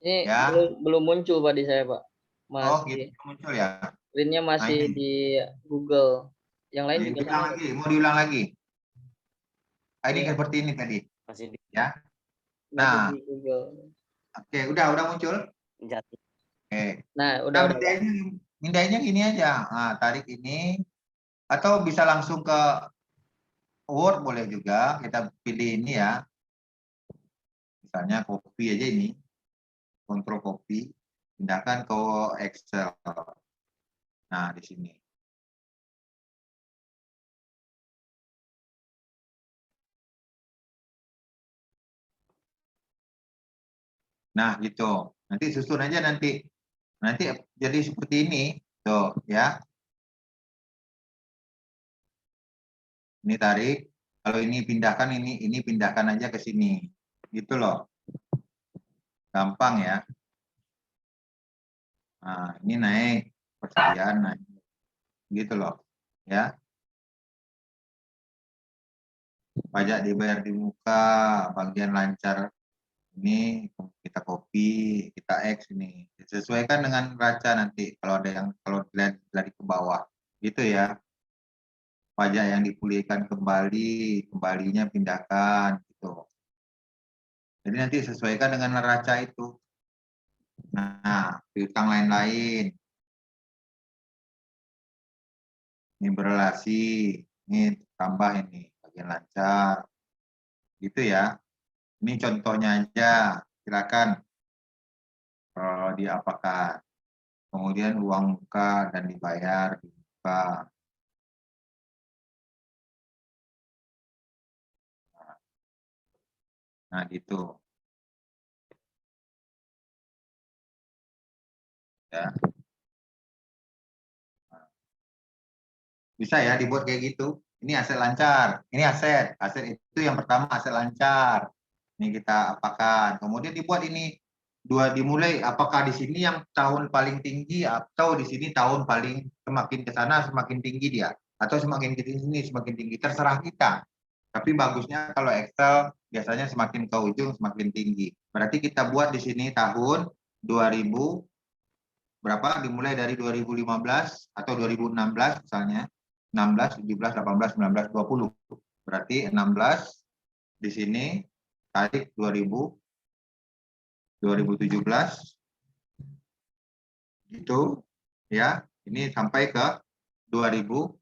Ini Ya. belum muncul Pak di saya Pak. Oh, Masih gitu muncul ya. screen-nya masih ini. di Google. Yang lain juga Diulang sama. lagi, mau diulang lagi. Ini Iya. seperti ini tadi. Masih di Ya. Masih Nah. di Google. Oke, udah muncul. jati. Oke. Nah, udah. Mindainya gini aja. Nah, tarik ini. Atau bisa langsung ke Word boleh juga. Kita pilih ini ya. Misalnya copy aja ini. Control copy. Pindahkan ke Excel. Nah, di sini. Nah, gitu. Nanti susun aja nanti. Nanti jadi seperti ini. Tuh, ya. Ini tarik. Kalau ini pindahkan, ini pindahkan aja ke sini. Gitu loh. Gampang ya. Nah, ini naik. Persediaan naik. Gitu loh. Ya. Pajak dibayar di muka, bagian lancar. Ini kita copy, kita X ini. Disesuaikan dengan neraca nanti. Kalau ada yang dilihat dari ke bawah. Gitu ya. Pajak yang dipulihkan kembali, kembalinya pindahkan gitu. Jadi nanti sesuaikan dengan neraca itu. Nah, piutang lain-lain. Ini berelasi, ini tambah ini bagian lancar. Gitu ya. Ini contohnya aja, silakan diapakan. Kemudian uang muka dan dibayar di muka. Nah, gitu. Ya. Bisa ya dibuat kayak gitu. Ini aset lancar. Ini aset. Aset itu yang pertama aset lancar. Ini kita apakan. Kemudian dibuat ini dimulai apakah di sini yang tahun paling tinggi atau di sini tahun paling semakin ke sana semakin tinggi dia atau semakin ke sini semakin tinggi, terserah kita. Tapi bagusnya kalau Excel biasanya semakin ke ujung semakin tinggi. Berarti kita buat di sini tahun 2000 berapa, dimulai dari 2015 atau 2016 misalnya. 16, 17, 18, 19, 20. Berarti 16 di sini tarik 2017 gitu ya. Ini sampai ke 2020.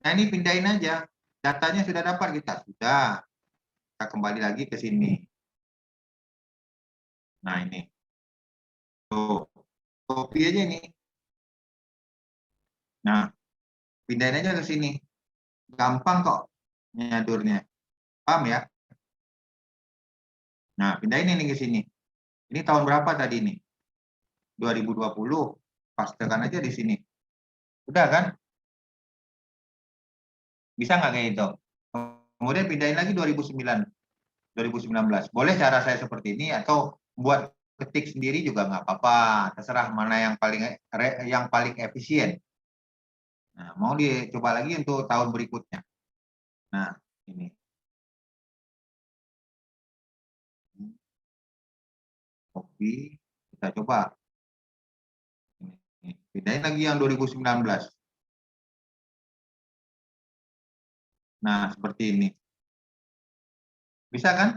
Nah, ini pindahin aja. Datanya sudah dapat kita. Sudah. Kita kembali lagi ke sini. Nah, ini. Tuh. Copy aja ini. Nah, pindahin aja ke sini. Gampang kok nyadurnya. Paham ya? Nah, pindahin ini ke sini. Ini tahun berapa tadi ini? 2020. Pastekan aja di sini. Udah kan? Bisa nggak kayak itu? Kemudian pindahin lagi 2019. Boleh cara saya seperti ini atau buat ketik sendiri juga nggak apa-apa. Terserah mana yang paling efisien. Nah, mau dicoba lagi untuk tahun berikutnya. Nah, ini. Copy, kita coba. Ini. Pindahin lagi yang 2019. Nah, seperti ini. Bisa kan?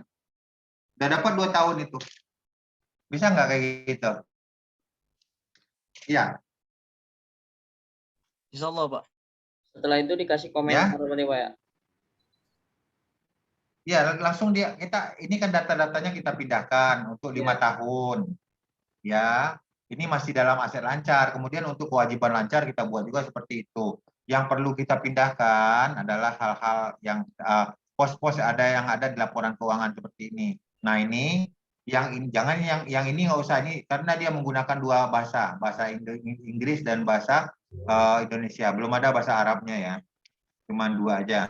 Udah dapat 2 tahun itu. Bisa nggak kayak gitu? Iya. Insya Allah, Pak. Setelah itu dikasih komentar berarti Pak ya. Ya, langsung kita ini kan data-datanya kita pindahkan untuk 5 tahun. Ya, ini masih dalam aset lancar. Kemudian untuk kewajiban lancar kita buat juga seperti itu. Yang perlu kita pindahkan adalah hal-hal yang pos-pos ada yang ada di laporan keuangan seperti ini. Nah, ini jangan yang ini nggak usah ini karena dia menggunakan 2 bahasa Inggris dan bahasa Indonesia. Belum ada bahasa Arabnya ya. Cuma 2 aja.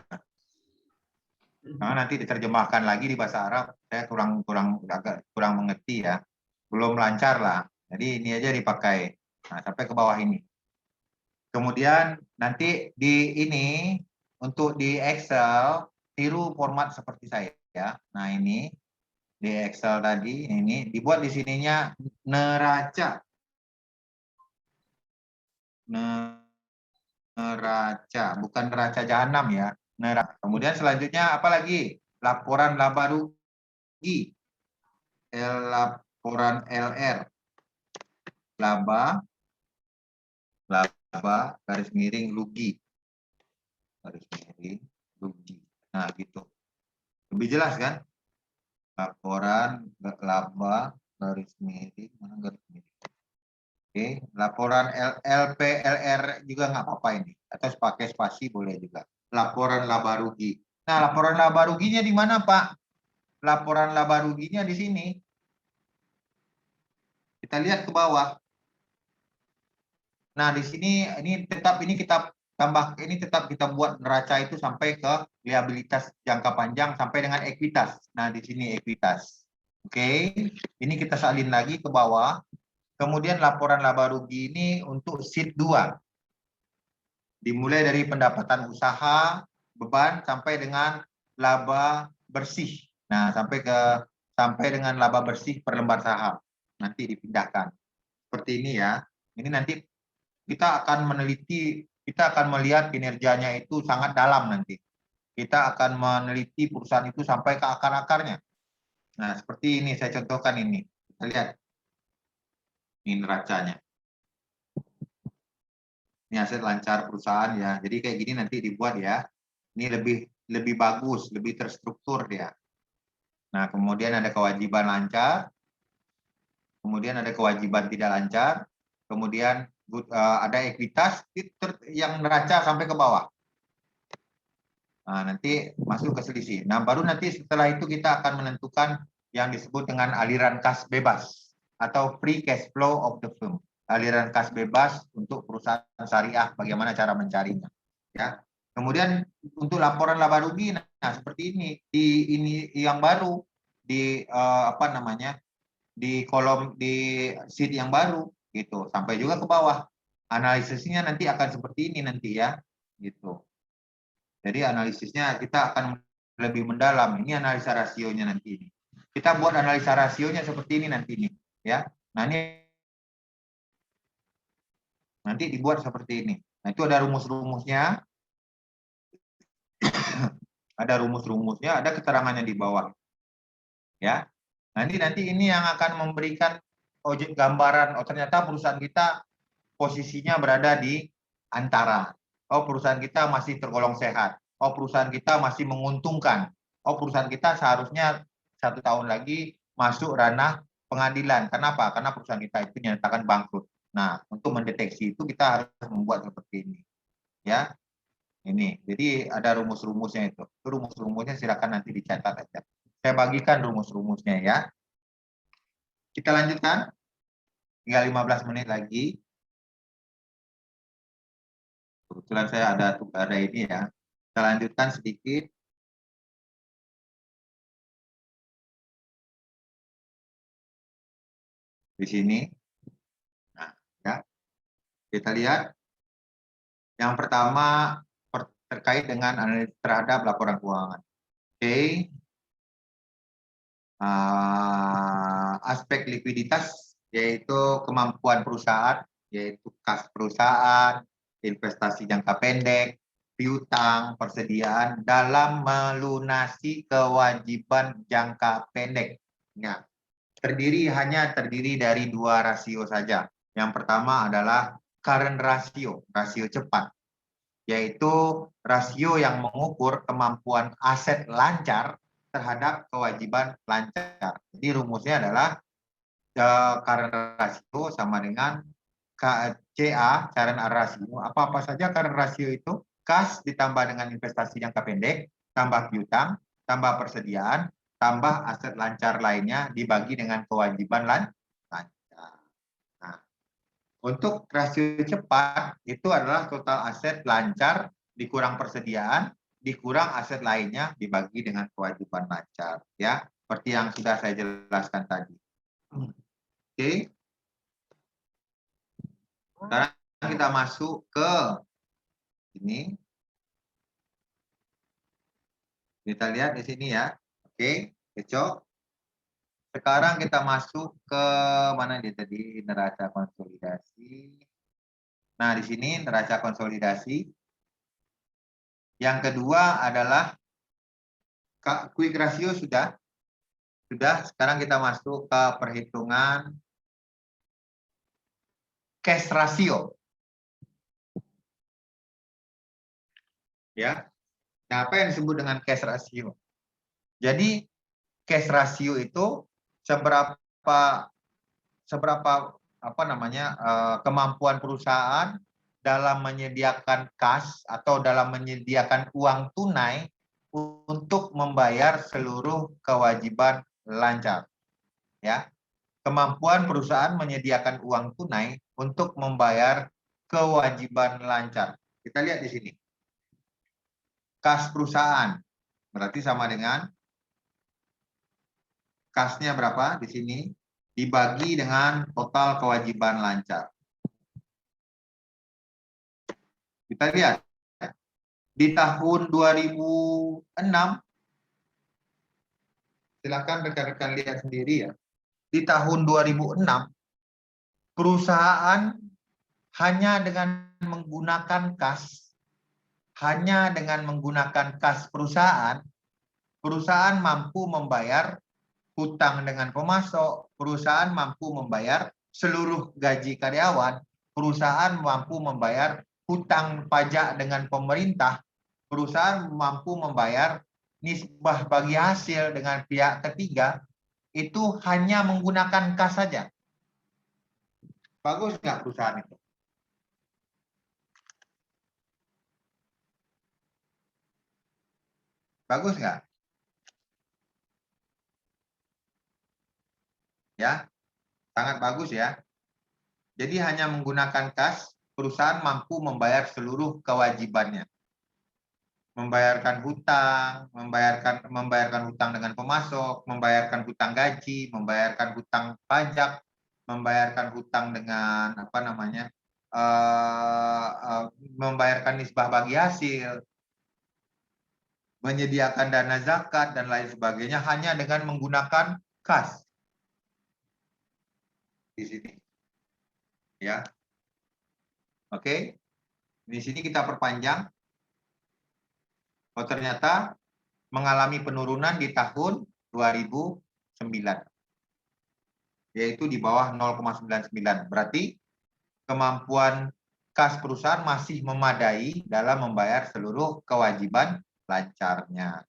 Nah, nanti diterjemahkan lagi di bahasa Arab, saya kurang mengerti ya, belum lancar lah. Jadi ini aja dipakai. Nah, sampai ke bawah ini. Kemudian nanti di ini untuk di Excel tiru format seperti saya ya. Nah ini di Excel tadi ini dibuat di sininya neraca. Neraca, bukan neraca jahanam ya. Kemudian selanjutnya apa lagi? Laporan laba rugi. Laporan LR. Laba garis miring rugi. Garis miring rugi. Nah, gitu. Lebih jelas kan? Laporan laba garis miring mana garis miring. Oke, laporan LPLR juga nggak apa-apa ini. Atau pakai spasi boleh juga. Laporan laba rugi. Nah, laporan laba ruginya di mana, Pak? Laporan laba ruginya di sini. Kita lihat ke bawah. Nah, di sini ini tetap kita buat neraca itu sampai ke liabilitas jangka panjang sampai dengan ekuitas. Nah, di sini ekuitas. Oke, ini kita salin lagi ke bawah. Kemudian laporan laba rugi ini untuk sheet 2. Dimulai dari pendapatan usaha, beban sampai dengan laba bersih. Nah, sampai dengan laba bersih per lembar saham. Nanti dipindahkan. Seperti ini ya. Ini nanti kita akan melihat kinerjanya itu sangat dalam nanti. Kita akan meneliti perusahaan itu sampai ke akar-akarnya. Nah, seperti ini saya contohkan ini. Kita lihat. Ini neracanya. Ini aset lancar perusahaan ya. Jadi kayak gini nanti dibuat ya. Ini lebih bagus, lebih terstruktur dia. Nah, kemudian ada kewajiban lancar. Kemudian ada kewajiban tidak lancar. Kemudian ada ekuitas yang neraca sampai ke bawah. Nah, nanti masuk ke selisih. Nah, baru nanti setelah itu kita akan menentukan yang disebut dengan aliran kas bebas atau free cash flow of the firm. Aliran kas bebas untuk perusahaan syariah, bagaimana cara mencarinya. Ya. Kemudian untuk laporan laba rugi, nah seperti ini. Ini yang baru di di kolom di sheet yang baru gitu. Sampai juga ke bawah. Analisisnya nanti akan seperti ini nanti ya, gitu. Jadi analisisnya kita akan lebih mendalam. Ini analisa rasionya nanti ini. Kita buat analisa rasionya seperti ini nanti ini, ya. Nah, ini nanti dibuat seperti ini. Nah, itu ada rumus-rumusnya. Ada rumus-rumusnya, ada keterangannya di bawah. Ya. Nanti ini yang akan memberikan gambaran, oh ternyata perusahaan kita posisinya berada di antara. Oh, perusahaan kita masih tergolong sehat. Oh, perusahaan kita masih menguntungkan. Oh, perusahaan kita seharusnya 1 tahun lagi masuk ranah pengadilan. Kenapa? Karena perusahaan kita itu dinyatakan bangkrut. Nah, untuk mendeteksi itu kita harus membuat seperti ini. Ya, ini. Jadi ada rumus-rumusnya itu. Rumus-rumusnya silakan nanti dicatat aja. Saya bagikan rumus-rumusnya ya. Kita lanjutkan. Tinggal 15 menit lagi. Kebetulan saya ada ini ya. Kita lanjutkan sedikit. Di sini. Nah, ya. Kita lihat. Yang pertama terkait dengan analisis terhadap laporan keuangan. Oke. Aspek likuiditas yaitu kemampuan perusahaan, yaitu kas perusahaan, investasi jangka pendek, piutang, persediaan dalam melunasi kewajiban jangka pendek. Nah, hanya terdiri dari 2 rasio saja. Yang pertama adalah current ratio, rasio cepat, yaitu rasio yang mengukur kemampuan aset lancar terhadap kewajiban lancar. Jadi rumusnya adalah current ratio sama dengan CA, current ratio. Apa-apa saja current ratio itu? Kas ditambah dengan investasi jangka pendek, tambah piutang, tambah persediaan, tambah aset lancar lainnya dibagi dengan kewajiban lancar. Nah, untuk rasio cepat itu adalah total aset lancar dikurang persediaan, dikurang aset lainnya dibagi dengan kewajiban lancar. Ya, seperti yang sudah saya jelaskan tadi. Oke. Sekarang kita masuk ke ini. Kita lihat di sini ya. Oke, cocok. Sekarang kita masuk ke mana dia tadi, neraca konsolidasi. Nah, di sini neraca konsolidasi. Yang kedua adalah quick ratio sudah. Sekarang kita masuk ke perhitungan cash ratio. Ya. Nah, apa yang disebut dengan cash ratio? Jadi cash ratio itu seberapa kemampuan perusahaan dalam menyediakan kas atau dalam menyediakan uang tunai untuk membayar seluruh kewajiban lancar. Ya. Kemampuan perusahaan menyediakan uang tunai untuk membayar kewajiban lancar. Kita lihat di sini. Kas perusahaan berarti sama dengan kasnya berapa di sini dibagi dengan total kewajiban lancar. Kita lihat di tahun 2006, silakan rekan-rekan lihat sendiri ya. Di tahun 2006 perusahaan hanya dengan menggunakan kas perusahaan mampu membayar hutang dengan pemasok, perusahaan mampu membayar seluruh gaji karyawan, perusahaan mampu membayar hutang pajak dengan pemerintah, perusahaan mampu membayar nisbah bagi hasil dengan pihak ketiga, itu hanya menggunakan kas saja. Bagus nggak perusahaan itu? Bagus nggak? Ya, sangat bagus ya. Jadi hanya menggunakan kas, perusahaan mampu membayar seluruh kewajibannya. Membayarkan hutang, membayarkan hutang dengan pemasok, membayarkan hutang gaji, membayarkan hutang pajak, membayarkan hutang dengan membayarkan nisbah bagi hasil, menyediakan dana zakat dan lain sebagainya hanya dengan menggunakan kas. Di sini. Ya. Oke. Di sini kita perpanjang. Oh, ternyata mengalami penurunan di tahun 2009. Yaitu di bawah 0,99. Berarti kemampuan kas perusahaan masih memadai dalam membayar seluruh kewajiban lancarnya.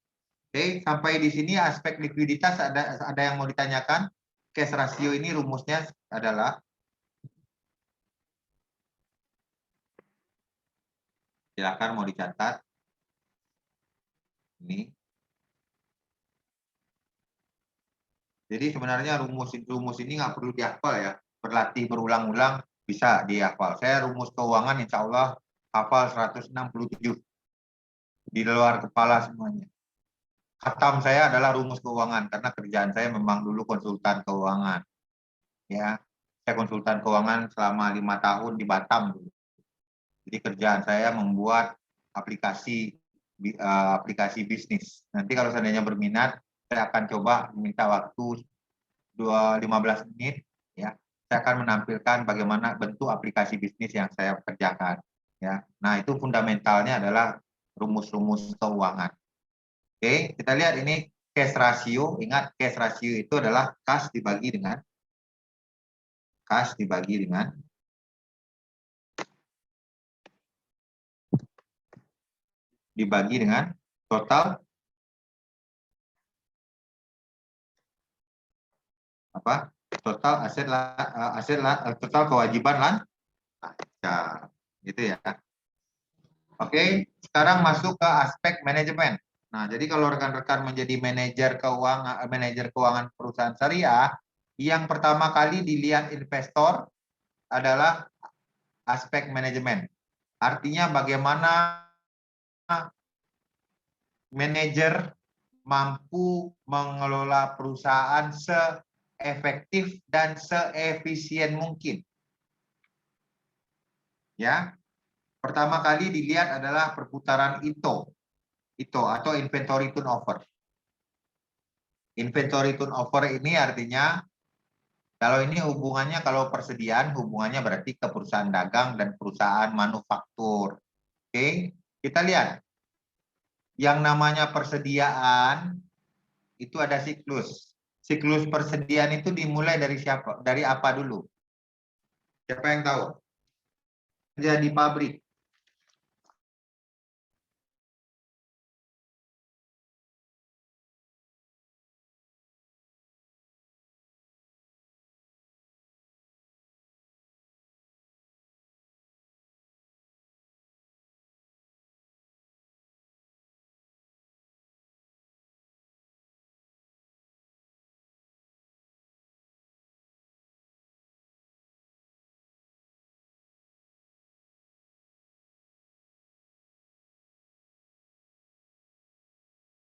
Oke, sampai di sini aspek likuiditas ada yang mau ditanyakan? Cash ratio ini rumusnya adalah silakan mau dicatat. Ini. Jadi sebenarnya rumus ini nggak perlu dihafal ya. Berlatih berulang-ulang bisa dihafal. Saya rumus keuangan insya Allah hafal 167. Di luar kepala semuanya. Khatam saya adalah rumus keuangan karena kerjaan saya memang dulu konsultan keuangan. Ya, saya konsultan keuangan selama 5 tahun di Batam dulu. Jadi kerjaan saya membuat aplikasi bisnis. Nanti kalau seandainya berminat, saya akan coba minta waktu 15 menit. Ya, saya akan menampilkan bagaimana bentuk aplikasi bisnis yang saya kerjakan. Ya, nah itu fundamentalnya adalah rumus-rumus keuangan. Oke, kita lihat ini cash ratio. Ingat, cash ratio itu adalah kas dibagi dengan total apa? Total total kewajiban lancar. Gitu ya. Oke, sekarang masuk ke aspek manajemen. Nah, jadi kalau rekan-rekan menjadi manajer keuangan perusahaan syariah, yang pertama kali dilihat investor adalah aspek manajemen. Artinya bagaimana manajer mampu mengelola perusahaan seefektif dan seefisien mungkin. Ya. Pertama kali dilihat adalah perputaran ITO atau inventory turnover. Inventory turnover ini artinya kalau ini hubungannya, kalau persediaan hubungannya berarti ke perusahaan dagang dan perusahaan manufaktur. Oke, kita lihat. Yang namanya persediaan itu ada siklus. Siklus persediaan itu dimulai dari siapa? Dari apa dulu? Siapa yang tahu? Kerja di pabrik.